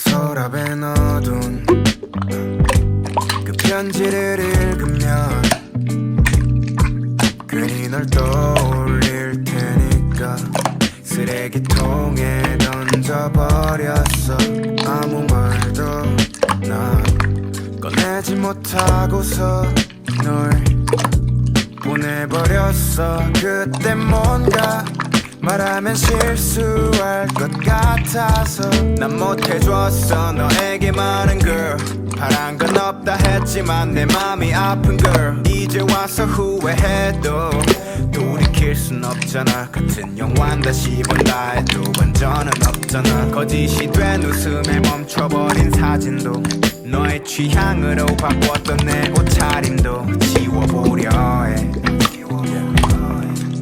서랍에 넣어둔 그 편지를 읽으면 괜히 널 떠올릴 테니까 쓰레기통에 던져버렸어. 아무 말도 난 꺼내지 못하고서 널 보내버렸어. 그때 뭔가 말하면 실수할 것 같아서 난 못해줬어. 너에게 많은 girl 바란 건 없다 했지만 내 맘이 아픈 girl. 이제 와서 후회해도 돌이킬 순 없잖아. 같은 영화는 다시 본다 해도 반전은 없잖아. 거짓이 된 웃음에 멈춰버린 사진도 너의 취향으로 바꿨던 내 옷차림도 지워보려 해.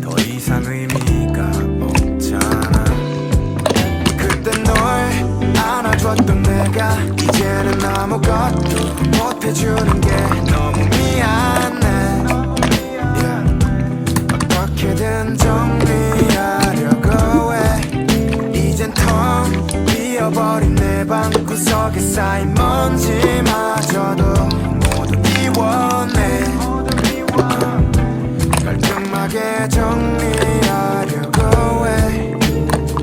더 이상 의미가 없잖아. 그때 널 안아줬던 내가 이제는 아무것도 못해주는 게 너무 미안해. 어떻게든 정리하려고 해. 이젠 텅 비어버린 내 방구석에 쌓인 먼지마저도 모두 비워내. 깔끔하게 정리하려고 해.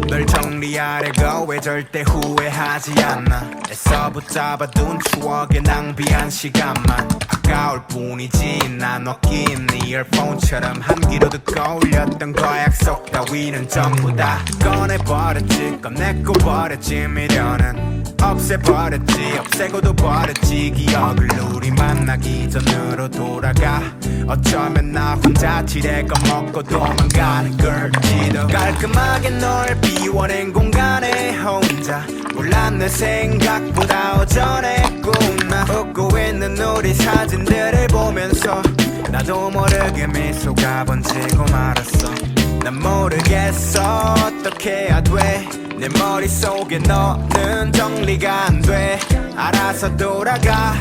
널 정리하려고 해. 절대 후회하지 않아. 애써 붙잡아둔 추억에 낭비한 시간만 아까울 뿐이지. 난 웃긴 이어폰처럼 한 귀로 듣고 울렸던 거 약속 따위는 전부 다 꺼내버렸지. 꺼내고 버렸지. 미련은 없애버렸지. 없애고도 버렸지. 기억을 우리 만나기 전으로 돌아가. 어쩌면 나 혼자 지레 겁먹고 도망가는 걸지도. 깔끔하게 널 비워낸 공간에 혼자 몰랐네. 생각보다 오전했구나. 웃고 있는 우리 사진들을 보면서 나도 모르게 미소가 번지고 말았어. 난 모르겠어 어떻게 해야 돼. 내 머릿속에 너는 정리가 안 돼. 알아서 돌아가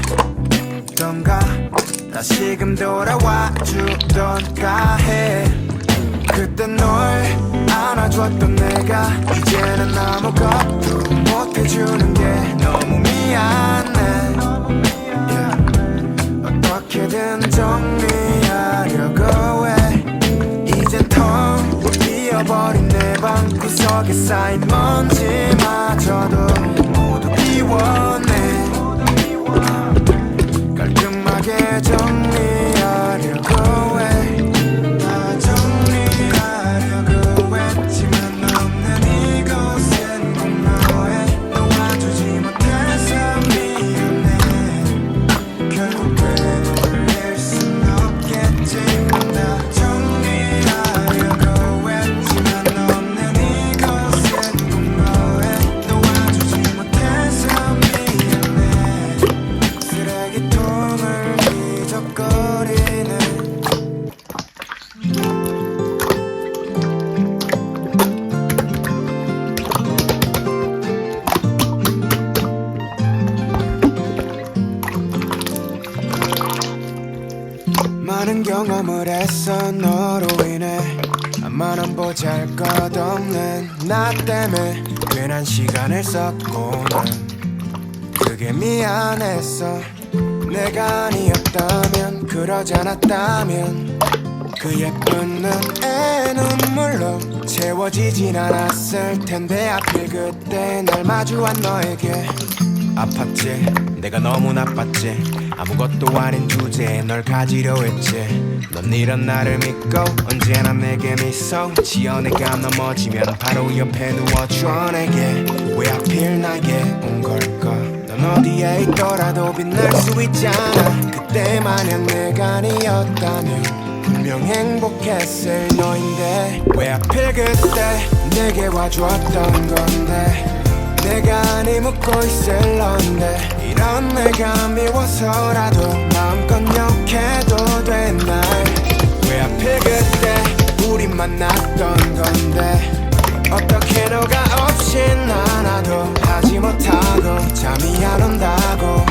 던가 다시금 돌아와 주던가 해. 그때 널 안아줬던 내가 이제는 아무것도 못해주는 게 너무 미안해. 어떻게든 정리하려고 해. 이젠 텅 비어버린 내 방구석에 쌓인 먼지마저도 모두 비워내. 깔끔하게 정리하려고 해. 다 정리하려고 했지만 없는 이곳엔 꼭 너의 놓아주지 못해서 미안해. 결국 되돌릴 순 없겠지만 다 정리하려고 했지만 없는 이곳엔 꼭 너의 놓아주지 못해서 미안해. 쓰레기통을 뒤적거리네. 많은 경험을 했어 너로 인해. 아무런 보잘것없는 나 때문에 괜한 시간을 썼고 난 그게 미안했어. 내가 아니었다면 그러지 않았다면 그 예쁜 눈에 눈물로 채워지진 않았을 텐데 하필 그때 날 마주한 너에게 아팠지. 내가 너무 나빴지. 아무것도 아닌 주제에 널 가지려 했지. 넌 이런 나를 믿고 언제나 내게 미소 지어내가 넘어지면 바로 옆에 누워줘 내게. 왜 하필 나에게 온 걸까. 넌 어디에 있더라도 빛날 수 있잖아. 그때 만약 내가 아니었다면 분명 행복했을 너인데 왜 하필 그때 내게 와주었던 건데. 내가 아니 묻고 있을 넌데 이런 내가 미워서라도 마음껏 욕해도 된 날. 왜 하필 그때 우리 만났던 건데 어떻게 너가 없이 나나도 하지 못하고 잠이 안 온다고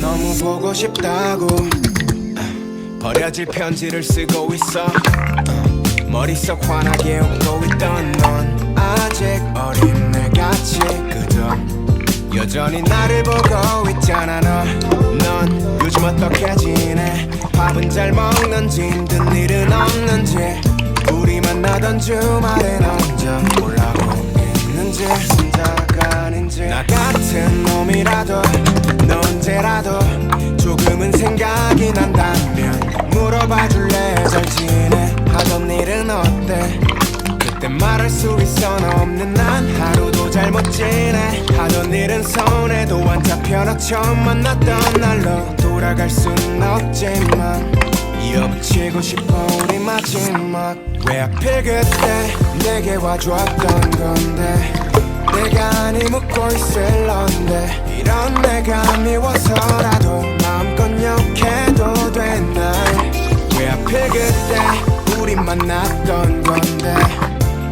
너무 보고 싶다고. 버려질 편지를 쓰고 있어. 머릿속 환하게 웃고 있던 넌 아직 어린애같이 그저 여전히 나를 보고 있잖아 넌 요즘 어떻게 지내 밥은 잘 먹는지 힘든 일은 없는지 우리 만나던 주말엔 언제 올라고 있는지 혼자가 아닌지 나 같은 놈이라도 너 언제라도 조금은 생각이 난다면 물어봐 줄래 잘 지내 하던 일은 어때 그때 말할 수 있어 너 없는 난 하루도 잘 못 지내 하던 일은 손에도 안 잡혀 너 처음 만났던 날로 돌아갈 순 없지만 이어붙이고 싶어 우리 마지막 왜 하필 그때 내게 와줬던 건데 내가 아니 묻고 있을런데 이런 내가 미워서라도 마음껏 욕해도 된 날 왜 하필 그때 우리 만났던 건데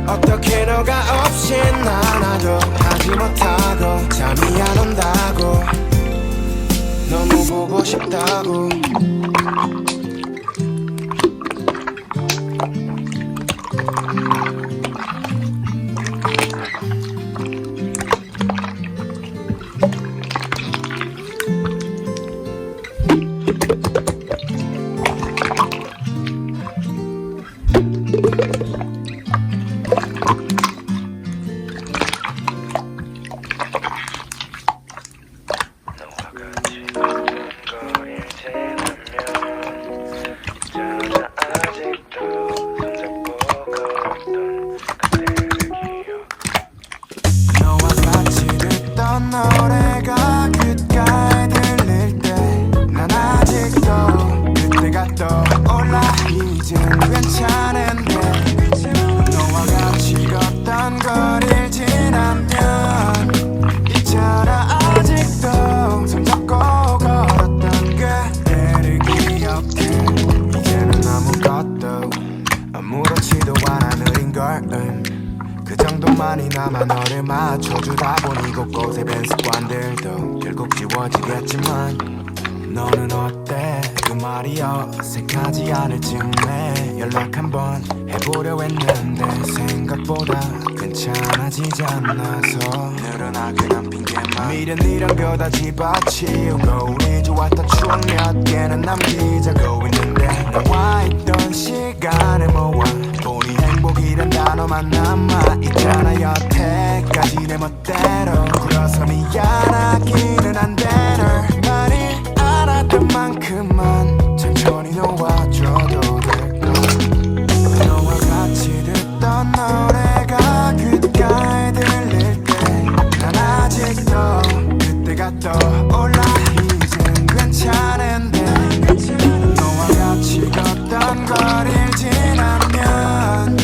어떻게 너가 없이 나도 하지 못하고 잠이 안 온다고 너무 보고 싶다고 노래가 귓가에 들릴 때 난 아직도 그때가 떠올라 이젠 괜찮은데 너와 같이 걷던 거리를 지나면 있잖아 아직도 손잡고 걸었던 그때를 기억해 이제는 아무것도 아무렇지도 않아 느린 걸음 그 정도만이 남아 너를 맞춰주다 보니 곳곳에 밴 습관들도 결국 지워지겠지만 너는 어때 그 말이 어색하지 않을 즈음에 연락 한번 해보려 했는데 생각보다 괜찮아지지 않아서 늘어나게 난 핑계만 미련 이런 거다 집어치우고 우리 좋았던 추억 몇 개는 남기자고 있는데 나와 있던 시간을 모아 보니 행복이란 단어만 남아있잖아 여태까지 내 멋대로 굴어서 미안하기는 한데 널 많이 알았던 만큼만 천천히 놓아줘도 될까 너와 같이 듣던 노래가 귓가에 들릴 때 난 아직도 그때가 떠올라 이젠 괜찮은데 너와 같이 걷던 거리를 지나면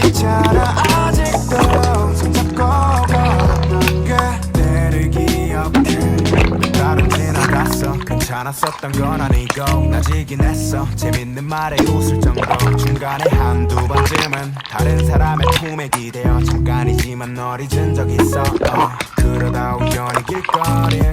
있잖아 아직도 손잡고 걸었던 그때를 기억해 다른 지나갔어 괜찮았었던 건 아니고 나지긴 했어 재밌는 말에 웃을 정도 중간에 한두 번쯤은 다른 사람의 품에 기대어 잠깐이지만 널 잊은 적 있어 그러다 우연히 길거리에